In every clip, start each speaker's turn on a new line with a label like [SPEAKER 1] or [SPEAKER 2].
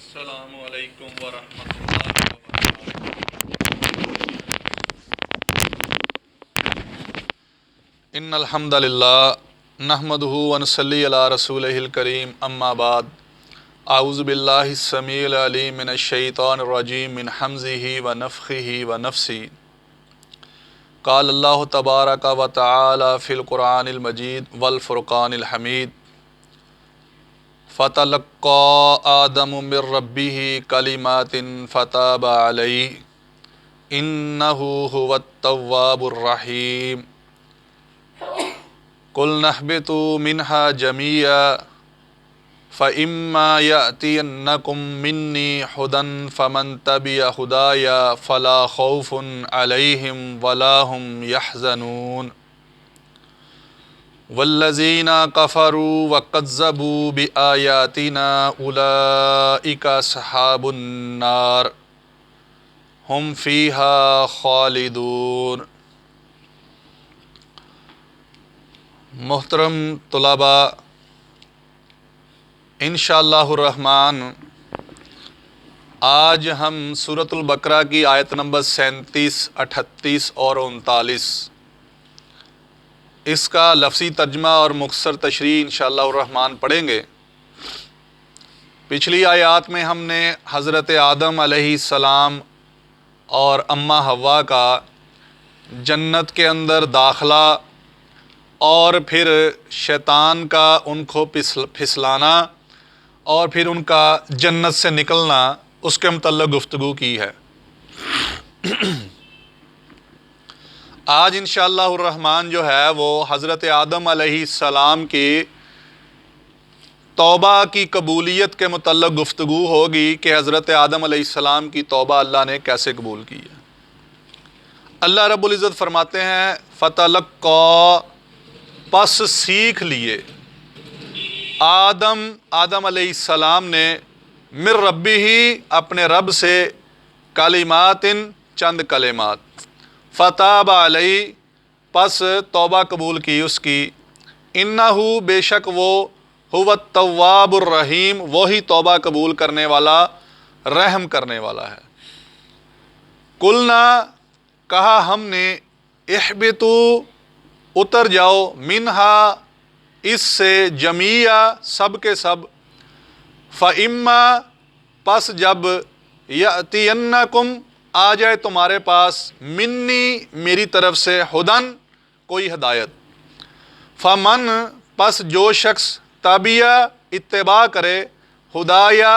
[SPEAKER 1] السلام علیکم ورحمۃ اللہ وبرکاتہ۔ ان الحمد للہ نحمدہ ونصلی علی رسولہ الکریم، اما بعد، اعوذ باللہ السمیع العلیم من الشیطان الرجیم من حمزہ ونفخہ ونفثہ۔ قال اللہ تبارک و تعالی فی القرآن المجید والفرقان الحمید، فَتَلَقَّىٰ آدَمُ مِن رَّبِّهِ كَلِمَاتٍ فَتَابَ عَلَيْهِ إِنَّهُ هُوَ التَّوَّابُ الرَّحِيمُ۔ قُلْنَا اهْبِطُوا مِنْهَا جَمِيعًا فَإِمَّا يَأْتِيَنَّكُم مِّنِّي هُدًى فَمَن تَبِعَ هُدَايَ فَلَا خَوْفٌ عَلَيْهِمْ وَلَا هُمْ يَحْزَنُونَ۔ والذین کفروا وکذبوا بآیاتنا اولئک اصحاب النار ہم فیہا خالدون۔ محترم طلباء، انشاءاللہ الرحمن آج ہم سورۃ البقرہ کی آیت نمبر 37، 38 اور 39 اس کا لفظی ترجمہ اور مختصر تشریح انشاءاللہ الرحمن پڑھیں گے۔ پچھلی آیات میں ہم نے حضرت آدم علیہ السلام اور اماں حوا کا جنت کے اندر داخلہ اور پھر شیطان کا ان کو پھسلانا اور پھر ان کا جنت سے نکلنا، اس کے متعلق گفتگو کی ہے۔ آج انشاءاللہ الرحمن جو ہے وہ حضرت آدم علیہ السلام کی توبہ کی قبولیت کے متعلق گفتگو ہوگی کہ حضرت آدم علیہ السلام کی توبہ اللہ نے کیسے قبول کی ہے۔ اللہ رب العزت فرماتے ہیں فَتَلَقَّىٰ، پس سیکھ لیے، آدم علیہ السلام نے مِن رَبِّهِ، اپنے رب سے، کلمات، چند کلمات، فتاب علیہ، پس توبہ قبول کی اس کی، انہ، بے شک وہ، هو التواب الرحیم، وہی توبہ قبول کرنے والا، رحم کرنے والا ہے۔ قلنا، کہا ہم نے، اہبطوا، اتر جاؤ، منہا، اس سے، جمیعا، سب کے سب، فَإِمَّا، پس جب، یأتینکم، آ جائے تمہارے پاس، منی، میری طرف سے، ہدن، کوئی ہدایت، فمن، پس جو شخص، تابعہ، اتباع کرے، ہدایہ،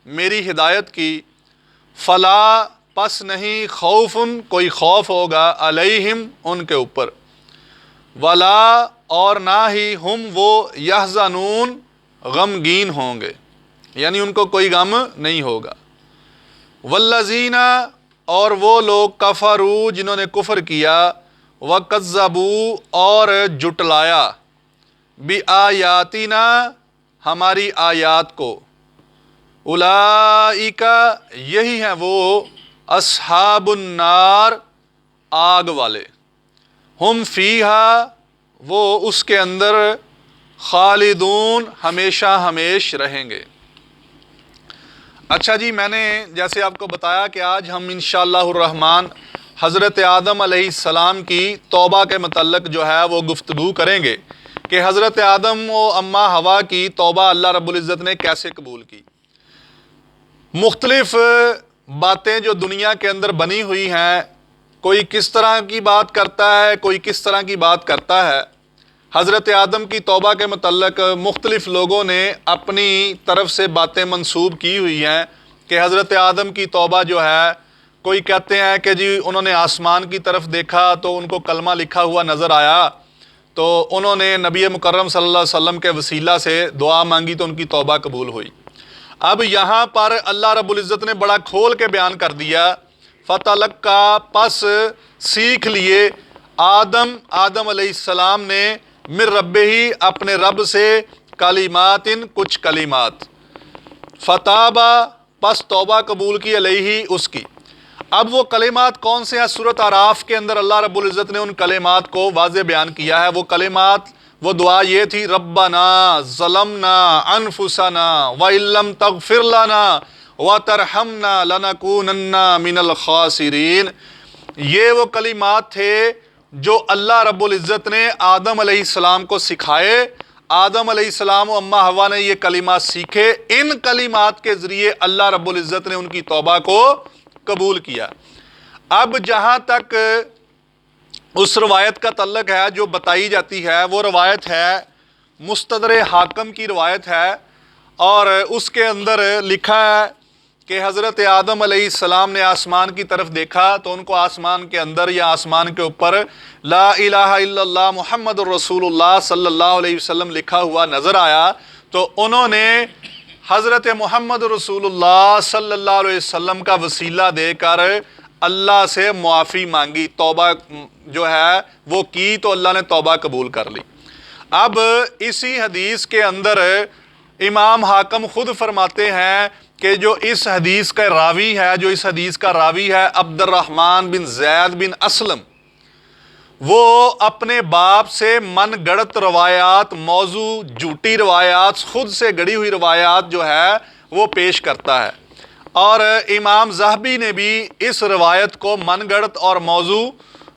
[SPEAKER 1] میری ہدایت کی، فلا، پس نہیں، خوفن، کوئی خوف ہوگا، علیہم، ان کے اوپر، ولا، اور نہ ہی، ہم وہ، یحزنون، غمگین ہوں گے، یعنی ان کو کوئی غم نہیں ہوگا۔ والذین، اور وہ لوگ، کفروا، جنہوں نے کفر کیا، وکذبوا، اور جٹلایا، بآیاتنا، ہماری آیات کو، اولئک، یہی ہیں وہ، اصحاب النار، آگ والے، ہم فیہا، وہ اس کے اندر، خالدون، ہمیشہ ہمیش رہیں گے۔ اچھا جی، میں نے جیسے آپ کو بتایا کہ آج ہم انشاءاللہ الرحمن حضرت آدم علیہ السلام کی توبہ کے متعلق جو ہے وہ گفتگو کریں گے کہ حضرت آدم و اماں حوا کی توبہ اللہ رب العزت نے کیسے قبول کی۔ مختلف باتیں جو دنیا کے اندر بنی ہوئی ہیں، کوئی کس طرح کی بات کرتا ہے، کوئی کس طرح کی بات کرتا ہے۔ حضرت آدم کی توبہ کے متعلق مختلف لوگوں نے اپنی طرف سے باتیں منسوب کی ہوئی ہیں کہ حضرت آدم کی توبہ جو ہے، کوئی کہتے ہیں کہ جی انہوں نے آسمان کی طرف دیکھا تو ان کو کلمہ لکھا ہوا نظر آیا، تو انہوں نے نبی مکرم صلی اللہ علیہ وسلم کے وسیلہ سے دعا مانگی تو ان کی توبہ قبول ہوئی۔ اب یہاں پر اللہ رب العزت نے بڑا کھول کے بیان کر دیا، فَتَلَقَّىٰ، پس سیکھ لیے، آدم علیہ السلام نے، مِن رَبِّهِ، اپنے رب سے، کلمات، کچھ کلمات، فتابہ، پس توبہ قبول کی، علیہ، اس کی۔ اب وہ کلمات کون سے ہیں؟ سورۃ اعراف کے اندر اللہ رب العزت نے ان کلمات کو واضح بیان کیا ہے۔ وہ کلمات، وہ دعا یہ تھی، ربنا ظلمنا انفسنا وَإِن لَّمْ تَغْفِرْ لَنَا وَتَرْحَمْنَا لَنَكُونَنَّ مِنَ الْخَاسِرِينَ۔ یہ وہ کلمات تھے جو اللہ رب العزت نے آدم علیہ السلام کو سکھائے۔ آدم علیہ السلام و اماں حوا نے یہ کلمات سیکھے، ان کلمات کے ذریعے اللہ رب العزت نے ان کی توبہ کو قبول کیا۔ اب جہاں تک اس روایت کا تعلق ہے جو بتائی جاتی ہے، وہ روایت ہے مستدرک حاکم کی روایت ہے، اور اس کے اندر لکھا ہے کہ حضرت آدم علیہ السلام نے آسمان کی طرف دیکھا تو ان کو آسمان کے اندر یا آسمان کے اوپر لا الہ الا اللہ محمد الرسول اللہ صلی اللہ علیہ وسلم لکھا ہوا نظر آیا، تو انہوں نے حضرت محمد رسول اللہ صلی اللہ علیہ وسلم کا وسیلہ دے کر اللہ سے معافی مانگی، توبہ جو ہے وہ کی، تو اللہ نے توبہ قبول کر لی۔ اب اسی حدیث کے اندر امام حاکم خود فرماتے ہیں کہ جو اس حدیث کا راوی ہے عبد الرحمن بن زید بن اسلم، وہ اپنے باپ سے من گڑت روایات، موضوع جھوٹی روایات، خود سے گڑی ہوئی روایات جو ہے وہ پیش کرتا ہے، اور امام ذہبی نے بھی اس روایت کو من گڑت اور موضوع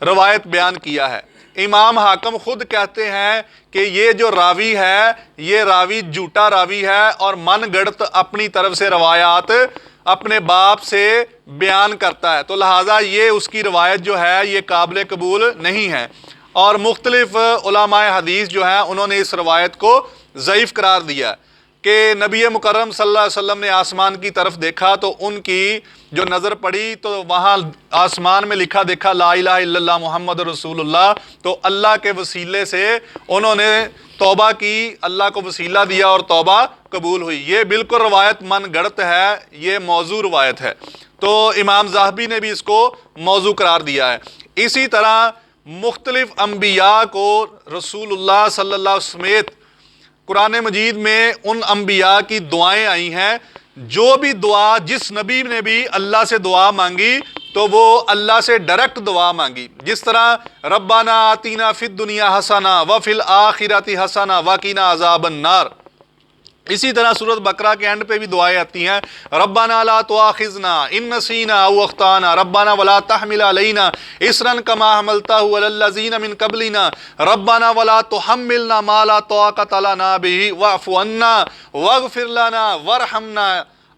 [SPEAKER 1] روایت بیان کیا ہے۔ امام حاکم خود کہتے ہیں کہ یہ جو راوی ہے یہ راوی جھوٹا راوی ہے اور من گڑت اپنی طرف سے روایات اپنے باپ سے بیان کرتا ہے، تو لہٰذا یہ اس کی روایت جو ہے یہ قابل قبول نہیں ہے۔ اور مختلف علماء حدیث جو ہیں انہوں نے اس روایت کو ضعیف قرار دیا کہ نبی مکرم صلی اللہ علیہ وسلم نے آسمان کی طرف دیکھا تو ان کی جو نظر پڑی تو وہاں آسمان میں لکھا دیکھا لا الہ الا اللہ محمد رسول اللہ، تو اللہ کے وسیلے سے انہوں نے توبہ کی، اللہ کو وسیلہ دیا اور توبہ قبول ہوئی۔ یہ بالکل روایت من گڑت ہے، یہ موضوع روایت ہے، تو امام ذہبی نے بھی اس کو موضوع قرار دیا ہے۔ اسی طرح مختلف انبیاء کو رسول اللہ صلی اللہ علیہ وسلم سمیت قرآن مجید میں ان انبیاء کی دعائیں آئی ہیں، جو بھی دعا جس نبی نے بھی اللہ سے دعا مانگی تو وہ اللہ سے ڈائریکٹ دعا مانگی، جس طرح ربنا آتینا فی الدنیا حسنہ وفی الآخرۃ حسنہ وقنا عذاب النار۔ اسی طرح سورۃ بقرہ کے اینڈ پہ بھی دعائیں آتی ہیں، ربنا لا تؤاخذنا ان نسینا او اخطانا ربنا ولا تحمل علینا اصرا کما حملتہ علی الذین من قبلنا ربنا ولا تحملنا ما لا طاقۃ لنا به واعف عنا واغفر لنا وارحمنا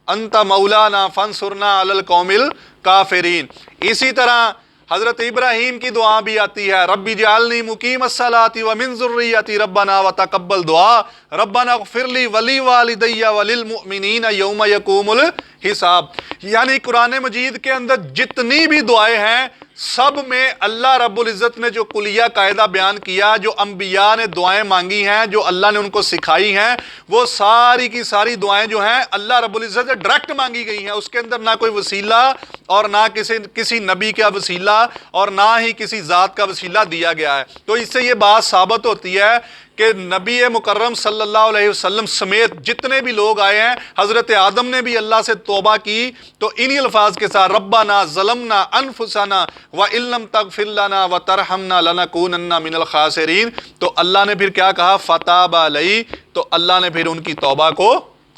[SPEAKER 1] انت مولانا فانصرنا علی القوم الکافرین۔ اسی طرح حضرت ابراہیم کی دعا بھی آتی ہے، ربی جعلنی مقیم الصلاۃ ومن ذریتی ربنا وتقبل دعا ربنا اغفر لی ولی والدی وللمؤمنین یوم یقوم الحساب۔ یعنی قرآن مجید کے اندر جتنی بھی دعائیں ہیں سب میں اللہ رب العزت نے جو کلیہ قاعدہ بیان کیا، جو انبیاء نے دعائیں مانگی ہیں، جو اللہ نے ان کو سکھائی ہیں، وہ ساری کی ساری دعائیں جو ہیں اللہ رب العزت سے ڈائریکٹ مانگی گئی ہیں۔ اس کے اندر نہ کوئی وسیلہ اور نہ کسی نبی کا وسیلہ اور نہ ہی کسی ذات کا وسیلہ دیا گیا ہے۔ تو اس سے یہ بات ثابت ہوتی ہے کہ نبی مکرم صلی اللہ علیہ وسلم سمیت جتنے بھی لوگ آئے ہیں، حضرت آدم نے بھی اللہ سے توبہ کی تو انہی الفاظ کے ساتھ ربنا ظلمنا انفسنا وان لم تغفر لنا وترحمنا لنکونن من الخاسرین، تو اللہ نے پھر کیا کہا فتاب علیہ، تو اللہ نے پھر ان کی توبہ کو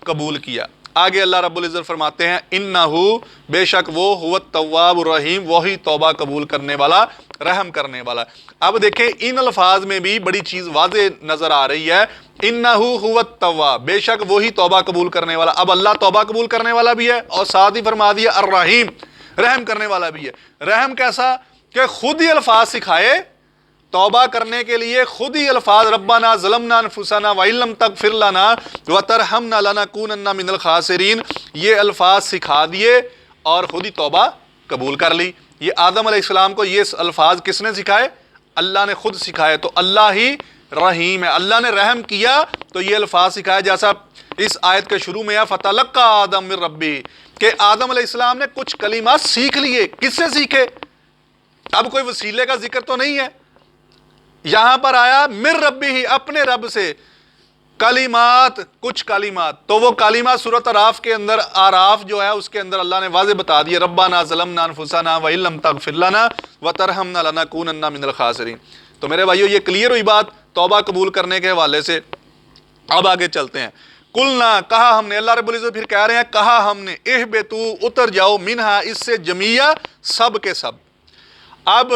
[SPEAKER 1] قبول کیا۔ آگے اللہ رب العزت فرماتے ہیں انہو، بے شک وہ هو التواب الرحیم، وہی توبہ قبول کرنے والا، رحم کرنے والا۔ اب دیکھیں ان الفاظ میں بھی بڑی چیز واضح نظر آ رہی ہے، انہو هو التواب، بے شک وہی توبہ قبول کرنے والا۔ اب اللہ توبہ قبول کرنے والا بھی ہے اور ساتھ ہی فرما دیا الرحیم، رحم کرنے والا بھی ہے۔ رحم کیسا کہ خود ہی الفاظ سکھائے توبہ کرنے کے لیے، خود ہی الفاظ ربنا ظلمنا انفسنا وان لم تغفر لنا وترحمنا لنکونن من الخاسرین، یہ الفاظ سکھا دیے اور خود ہی توبہ قبول کر لی۔ یہ آدم علیہ السلام کو یہ الفاظ کس نے سکھائے؟ اللہ نے خود سکھائے، تو اللہ ہی رحیم ہے، اللہ نے رحم کیا تو یہ الفاظ سکھائے، جیسا اس آیت کے شروع میں ہے فتلقى آدم من ربہ، کہ آدم علیہ السلام نے کچھ کلمات سیکھ لیے۔ کس سے سیکھے؟ اب کوئی وسیلے کا ذکر تو نہیں ہے، یہاں پر آیا من ربہ ہی، اپنے رب سے کلمات، کچھ کلمات، تو وہ کلمات سورۃ اعراف کے اندر، اعراف جو ہے اس کے اندر اللہ نے واضح بتا دیا ربنا ظلمنا انفسنا وان لم تغفر لنا وترحمنا لنکونن من الخاسرین۔ تو میرے بھائیو یہ کلیئر ہوئی بات توبہ قبول کرنے کے حوالے سے۔ اب آگے چلتے ہیں، قلنا کہا ہم نے، اللہ رب العزت پھر کہہ رہے ہیں کہا ہم نے، اہبتو اتر جاؤ، منہا اس سے، جمیع سب کے سب۔ اب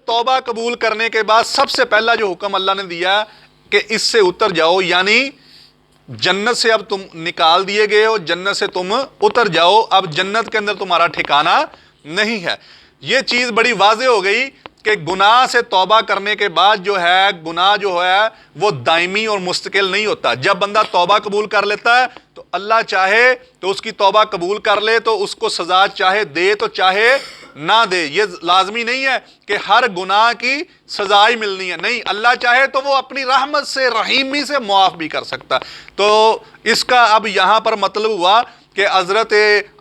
[SPEAKER 1] توبہ قبول کرنے کے بعد سب سے پہلا جو حکم اللہ نے دیا کہ اس سے اتر جاؤ، یعنی جنت سے اب تم نکال دیے گئے ہو، جنت سے تم اتر جاؤ، اب جنت کے اندر تمہارا ٹھکانہ نہیں ہے۔ یہ چیز بڑی واضح ہو گئی کہ گناہ سے توبہ کرنے کے بعد جو ہے گناہ جو ہے وہ دائمی اور مستقل نہیں ہوتا۔ جب بندہ توبہ قبول کر لیتا ہے تو اللہ چاہے تو اس کی توبہ قبول کر لے تو اس کو سزا چاہے دے تو چاہے نہ دے، یہ لازمی نہیں ہے کہ ہر گناہ کی سزا ہی ملنی ہے، نہیں، اللہ چاہے تو وہ اپنی رحمت سے، رحیمی سے معاف بھی کر سکتا۔ تو اس کا اب یہاں پر مطلب ہوا کہ حضرت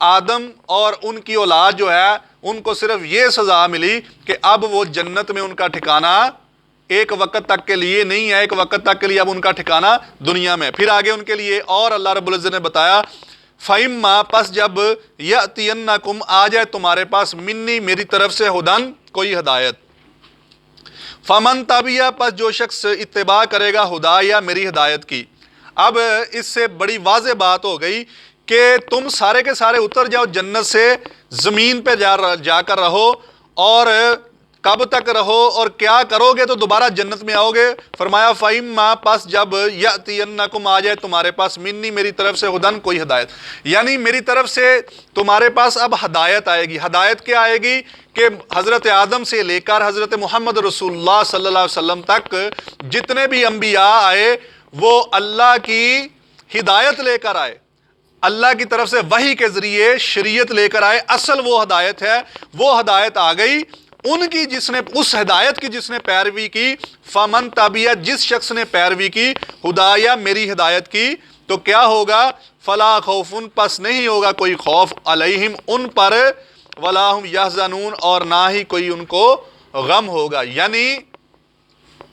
[SPEAKER 1] آدم اور ان کی اولاد جو ہے ان کو صرف یہ سزا ملی کہ اب وہ جنت میں ان کا ٹھکانہ ایک وقت تک کے لیے نہیں ہے، ایک وقت تک کے لیے اب ان کا ٹھکانہ دنیا میں۔ پھر آگے ان کے لیے اور اللہ رب العزت نے بتایا فَإِمَّا پس جب يَأْتِيَنَّكُمْ آ جائے تمہارے پاس منی میری طرف سے ہدن کوئی ہدایت، فَمَن تَبِعَ پس جو شخص اتباع کرے گا ہدا یا میری ہدایت کی۔ اب اس سے بڑی واضح بات ہو گئی کہ تم سارے کے سارے اتر جاؤ جنت سے، زمین پہ جا کر رہو، اور کب تک رہو اور کیا کرو گے تو دوبارہ جنت میں آؤ گے۔ فرمایا فَإِمَّا پس جب يَأْتِيَنَّكُمْ آ جائے تمہارے پاس منی میری طرف سے ہدن کوئی ہدایت، یعنی میری طرف سے تمہارے پاس اب ہدایت آئے گی۔ ہدایت کیا آئے گی کہ حضرت آدم سے لے کر حضرت محمد رسول اللہ صلی اللہ علیہ وسلم تک جتنے بھی انبیاء آئے وہ اللہ کی ہدایت لے کر آئے، اللہ کی طرف سے وحی کے ذریعے شریعت لے کر آئے، اصل وہ ہدایت ہے، وہ ہدایت آ گئی۔ ان کی جس نے اس ہدایت کی جس نے پیروی کی، فمن تبعہ جس شخص نے پیروی کی ہدایہ میری ہدایت کی، تو کیا ہوگا فلا خوف پس نہیں ہوگا کوئی خوف علیہم ان پر، ولا ہم یحزنون اور نہ ہی کوئی ان کو غم ہوگا۔ یعنی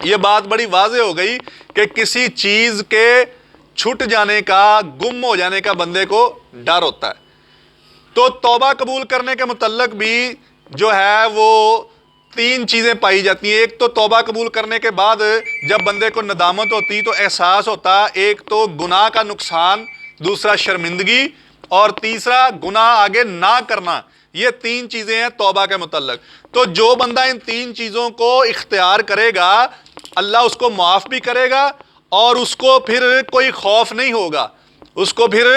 [SPEAKER 1] یہ بات بڑی واضح ہو گئی کہ کسی چیز کے چھٹ جانے کا، گم ہو جانے کا بندے کو ڈر ہوتا ہے۔ تو توبہ قبول کرنے کے متعلق بھی جو ہے وہ تین چیزیں پائی جاتی ہیں۔ ایک تو توبہ قبول کرنے کے بعد جب بندے کو ندامت ہوتی تو احساس ہوتا، ایک تو گناہ کا نقصان، دوسرا شرمندگی، اور تیسرا گناہ آگے نہ کرنا۔ یہ تین چیزیں ہیں توبہ کے متعلق۔ تو جو بندہ ان تین چیزوں کو اختیار کرے گا اللہ اس کو معاف بھی کرے گا، اور اس کو پھر کوئی خوف نہیں ہوگا، اس کو پھر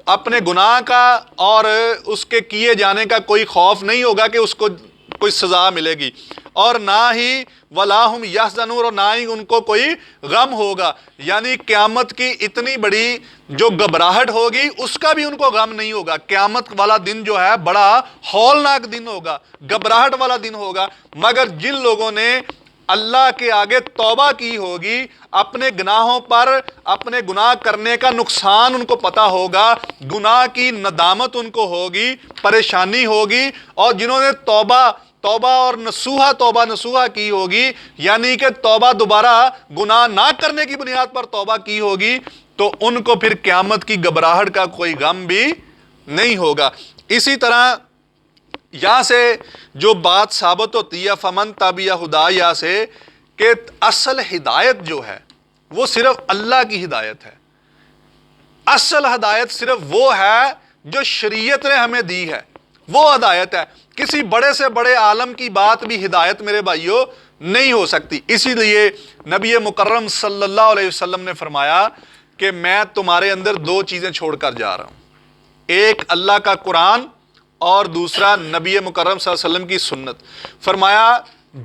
[SPEAKER 1] اپنے گناہ کا اور اس کے کیے جانے کا کوئی خوف نہیں ہوگا کہ اس کو کوئی سزا ملے گی، اور نہ ہی ولا ہم یحزنون اور نہ ہی ان کو کوئی غم ہوگا۔ یعنی قیامت کی اتنی بڑی جو گھبراہٹ ہوگی اس کا بھی ان کو غم نہیں ہوگا۔ قیامت والا دن جو ہے بڑا ہولناک دن ہوگا، گھبراہٹ والا دن ہوگا، مگر جن لوگوں نے اللہ کے آگے توبہ کی ہوگی، اپنے گناہوں پر، اپنے گناہ کرنے کا نقصان ان کو پتہ ہوگا، گناہ کی ندامت ان کو ہوگی، پریشانی ہوگی، اور جنہوں نے توبہ اور توبہ نصوحہ کی ہوگی، یعنی کہ توبہ دوبارہ گناہ نہ کرنے کی بنیاد پر توبہ کی ہوگی، تو ان کو پھر قیامت کی گھبراہٹ کا کوئی غم بھی نہیں ہوگا۔ اسی طرح یہاں سے جو بات ثابت ہوتی ہے فمن تبعہ ہدایہ سے، کہ اصل ہدایت جو ہے وہ صرف اللہ کی ہدایت ہے۔ اصل ہدایت صرف وہ ہے جو شریعت نے ہمیں دی ہے، وہ ہدایت ہے۔ کسی بڑے سے بڑے عالم کی بات بھی ہدایت میرے بھائیوں نہیں ہو سکتی۔ اسی لیے نبی مکرم صلی اللہ علیہ وسلم نے فرمایا کہ میں تمہارے اندر دو چیزیں چھوڑ کر جا رہا ہوں، ایک اللہ کا قرآن اور دوسرا نبی مکرم صلی اللہ علیہ وسلم کی سنت۔ فرمایا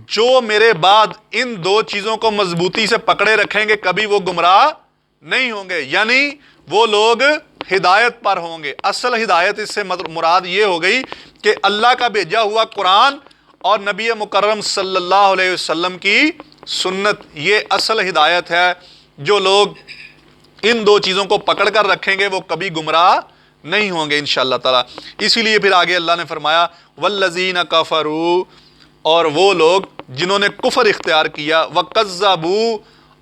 [SPEAKER 1] جو میرے بعد ان دو چیزوں کو مضبوطی سے پکڑے رکھیں گے کبھی وہ گمراہ نہیں ہوں گے، یعنی وہ لوگ ہدایت پر ہوں گے۔ اصل ہدایت اس سے مراد یہ ہو گئی کہ اللہ کا بھیجا ہوا قرآن اور نبی مکرم صلی اللہ علیہ وسلم کی سنت، یہ اصل ہدایت ہے۔ جو لوگ ان دو چیزوں کو پکڑ کر رکھیں گے وہ کبھی گمراہ نہیں ہوں گے انشاءاللہ تعالی۔ اسی لیے پھر آگے اللہ نے فرمایا والذین کفروا، اور وہ لوگ جنہوں نے کفر اختیار کیا، وکذبوا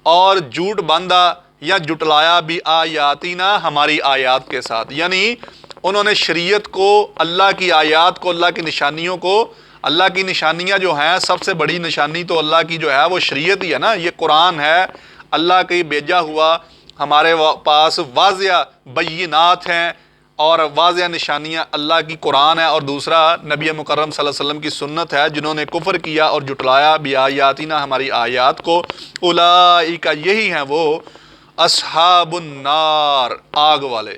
[SPEAKER 1] اور جھوٹ باندھا یا جٹلایا بھی آیاتنا ہماری آیات کے ساتھ، یعنی انہوں نے شریعت کو، اللہ کی آیات کو، اللہ کی نشانیوں کو، اللہ کی نشانیاں جو ہیں سب سے بڑی نشانی تو اللہ کی جو ہے وہ شریعت ہی ہے نا، یہ قرآن ہے، اللہ کی بھیجا ہوا ہمارے پاس واضح بینات ہیں اور واضح نشانیاں اللہ کی قرآن ہے، اور دوسرا نبی مکرم صلی اللہ علیہ وسلم کی سنت ہے۔ جنہوں نے کفر کیا اور جٹلایا بیایاتنا ہماری آیات کو، اولئک یہی ہیں وہ اصحاب النار آگ والے،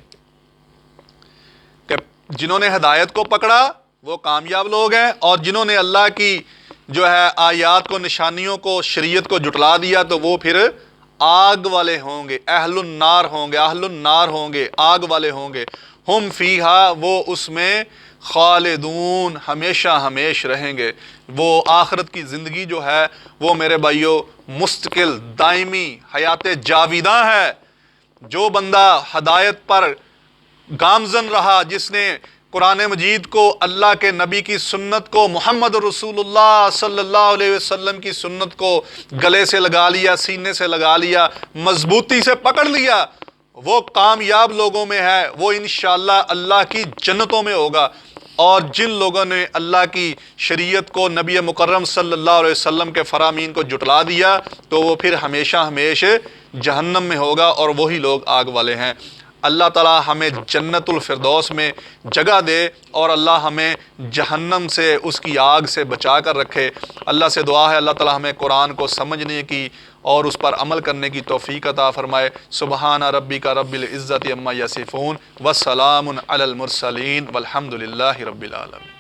[SPEAKER 1] کہ جنہوں نے ہدایت کو پکڑا وہ کامیاب لوگ ہیں، اور جنہوں نے اللہ کی جو ہے آیات کو، نشانیوں کو، شریعت کو جٹلا دیا تو وہ پھر آگ والے ہوں گے، اہل النار ہوں گے، اہل النار ہوں گے، آگ والے ہوں گے۔ ہم فیہا، وہ اس میں خالدون، ہمیشہ ہمیش رہیں گے۔ وہ آخرت کی زندگی جو ہے وہ میرے بھائیو مستقل دائمی حیات جاویداں ہے۔ جو بندہ ہدایت پر گامزن رہا، جس نے قرآن مجید کو، اللہ کے نبی کی سنت کو، محمد رسول اللہ صلی اللہ علیہ وسلم کی سنت کو گلے سے لگا لیا، سینے سے لگا لیا، مضبوطی سے پکڑ لیا، وہ کامیاب لوگوں میں ہے، وہ انشاءاللہ اللہ کی جنتوں میں ہوگا۔ اور جن لوگوں نے اللہ کی شریعت کو، نبی مکرم صلی اللہ علیہ وسلم کے فرامین کو جٹلا دیا تو وہ پھر ہمیشہ ہمیشہ جہنم میں ہوگا، اور وہی لوگ آگ والے ہیں۔ اللہ تعالی ہمیں جنت الفردوس میں جگہ دے، اور اللہ ہمیں جہنم سے، اس کی آگ سے بچا کر رکھے۔ اللہ سے دعا ہے اللہ تعالی ہمیں قرآن کو سمجھنے کی اور اس پر عمل کرنے کی توفیق عطا فرمائے۔ سبحان ربک رب العزت عما یصفون، وسلام علی المرسلین، والحمد للہ رب العالمین۔